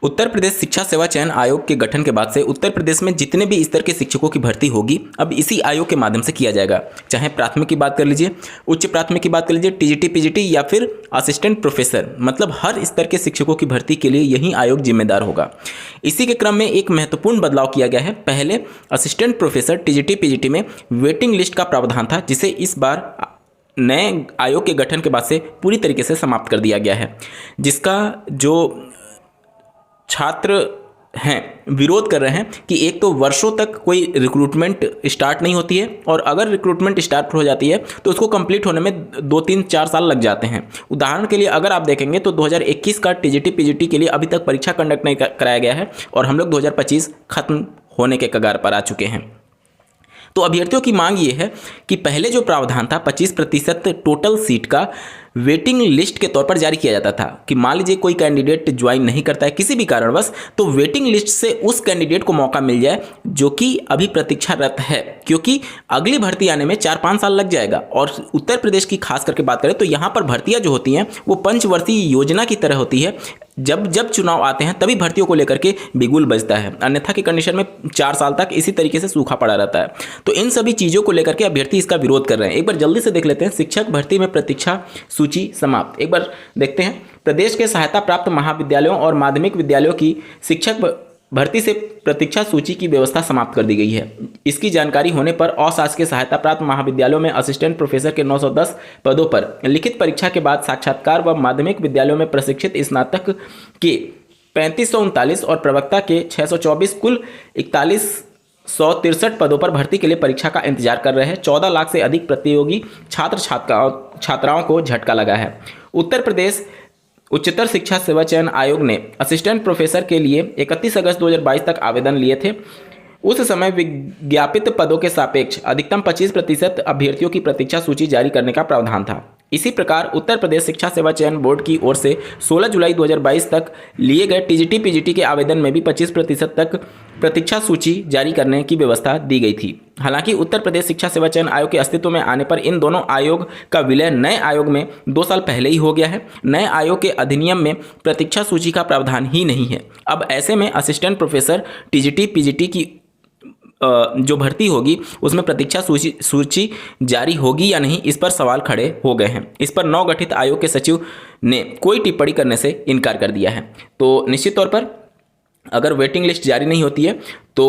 उत्तर प्रदेश शिक्षा सेवा चयन आयोग के गठन के बाद से उत्तर प्रदेश में जितने भी स्तर के शिक्षकों की भर्ती होगी अब इसी आयोग के माध्यम से किया जाएगा। चाहे प्राथमिक की बात कर लीजिए, उच्च प्राथमिक की बात कर लीजिए, टीजीटी पीजीटी या फिर असिस्टेंट प्रोफेसर, मतलब हर स्तर के शिक्षकों की भर्ती के लिए यही आयोग जिम्मेदार होगा। इसी के क्रम में एक महत्वपूर्ण बदलाव किया गया है। पहले असिस्टेंट प्रोफेसर टीजीटी पीजीटी में वेटिंग लिस्ट का प्रावधान था, जिसे इस बार नए आयोग के गठन के बाद से पूरी तरीके से समाप्त कर दिया गया है, जिसका जो छात्र हैं विरोध कर रहे हैं कि एक तो वर्षों तक कोई रिक्रूटमेंट स्टार्ट नहीं होती है और अगर रिक्रूटमेंट स्टार्ट हो जाती है तो उसको कंप्लीट होने में 2-3-4 साल लग जाते हैं। उदाहरण के लिए अगर आप देखेंगे तो 2021 का टीजीटी पीजीटी के लिए अभी तक परीक्षा कंडक्ट नहीं कराया गया है और हम लोग 2025 खत्म होने के कगार पर आ चुके हैं। तो अभ्यर्थियों की मांग ये है कि पहले जो प्रावधान था 25% टोटल सीट का वेटिंग लिस्ट के तौर पर जारी किया जाता था कि मान लीजिए कोई कैंडिडेट ज्वाइन नहीं करता है किसी भी कारणवश, तो वेटिंग लिस्ट से उस कैंडिडेट को मौका मिल जाए जो कि अभी प्रतीक्षारत है, क्योंकि अगली भर्ती आने में 4-5 साल लग जाएगा। और उत्तर प्रदेश की खास करके बात करें तो यहाँ पर भर्तियाँ जो होती हैं वो पंचवर्षीय योजना की तरह होती है। जब चुनाव आते हैं तभी भर्तियों को लेकर के बिगुल बजता है, अन्यथा की कंडीशन में 4 साल तक इसी तरीके से सूखा पड़ा रहता है। तो इन सभी चीज़ों को लेकर के अभ्यर्थी इसका विरोध कर रहे हैं। एक बार जल्दी से देख लेते हैं शिक्षक भर्ती में प्रतीक्षा सूची समाप्त। एक बार देखते हैं प्रदेश के सहायता प्राप्त महाविद्यालयों और माध्यमिक विद्यालयों की शिक्षक भर्ती से प्रतीक्षा सूची की व्यवस्था समाप्त कर दी गई है। इसकी जानकारी होने पर अशासकीय सहायता प्राप्त महाविद्यालयों में असिस्टेंट प्रोफेसर के 910 पदों पर लिखित परीक्षा के बाद साक्षात्कार व माध्यमिक विद्यालयों में प्रशिक्षित स्नातक के 3539 और प्रवक्ता के 624 कुल 4163 पदों पर भर्ती के लिए परीक्षा का इंतजार कर रहे हैं। 14 लाख से अधिक प्रतियोगी छात्राओं को झटका लगा है। उत्तर प्रदेश उच्चतर शिक्षा सेवा चयन आयोग ने असिस्टेंट प्रोफेसर के लिए 31 अगस्त 2022 तक आवेदन लिए थे। उस समय विज्ञापित पदों के सापेक्ष अधिकतम 25% अभ्यर्थियों की प्रतीक्षा सूची जारी करने का प्रावधान था। इसी प्रकार उत्तर प्रदेश शिक्षा सेवा चयन बोर्ड की ओर से 16 जुलाई 2022 तक लिए गए टीजीटी पीजीटी के आवेदन में भी 25% तक प्रतीक्षा सूची जारी करने की व्यवस्था दी गई थी। हालांकि उत्तर प्रदेश शिक्षा सेवा चयन आयोग के अस्तित्व में आने पर इन दोनों आयोग का विलय नए आयोग में 2 साल पहले ही हो गया है। नए आयोग के अधिनियम में प्रतीक्षा सूची का प्रावधान ही नहीं है। अब ऐसे में असिस्टेंट प्रोफेसर टीजीटी पीजीटी की जो भर्ती होगी उसमें प्रतीक्षा सूची जारी होगी या नहीं, इस पर सवाल खड़े हो गए हैं। इस पर नवगठित आयोग के सचिव ने कोई टिप्पणी करने से इनकार कर दिया है। तो निश्चित तौर पर अगर वेटिंग लिस्ट जारी नहीं होती है तो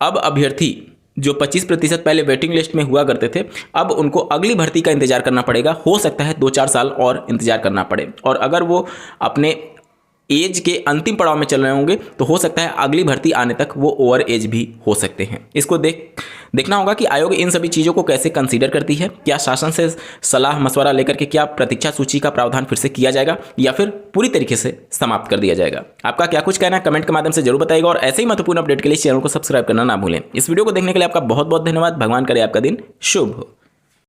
अब अभ्यर्थी जो 25% पहले वेटिंग लिस्ट में हुआ करते थे अब उनको अगली भर्ती का इंतजार करना पड़ेगा। हो सकता है 2-4 साल और इंतजार करना पड़े, और अगर वो अपने एज के अंतिम पड़ाव में चल रहे होंगे तो हो सकता है अगली भर्ती आने तक वो ओवर एज भी हो सकते हैं। इसको देखना होगा कि आयोग इन सभी चीज़ों को कैसे कंसीडर करती है। क्या शासन से सलाह मशवरा लेकर के क्या प्रतीक्षा सूची का प्रावधान फिर से किया जाएगा या फिर पूरी तरीके से समाप्त कर दिया जाएगा। आपका क्या कुछ कहना है कमेंट के माध्यम से जरूर बताइएगा, और ऐसे ही महत्वपूर्ण अपडेट के लिए चैनल को सब्सक्राइब करना ना भूलें। इस वीडियो को देखने के लिए आपका बहुत बहुत धन्यवाद। भगवान करे आपका दिन शुभ हो।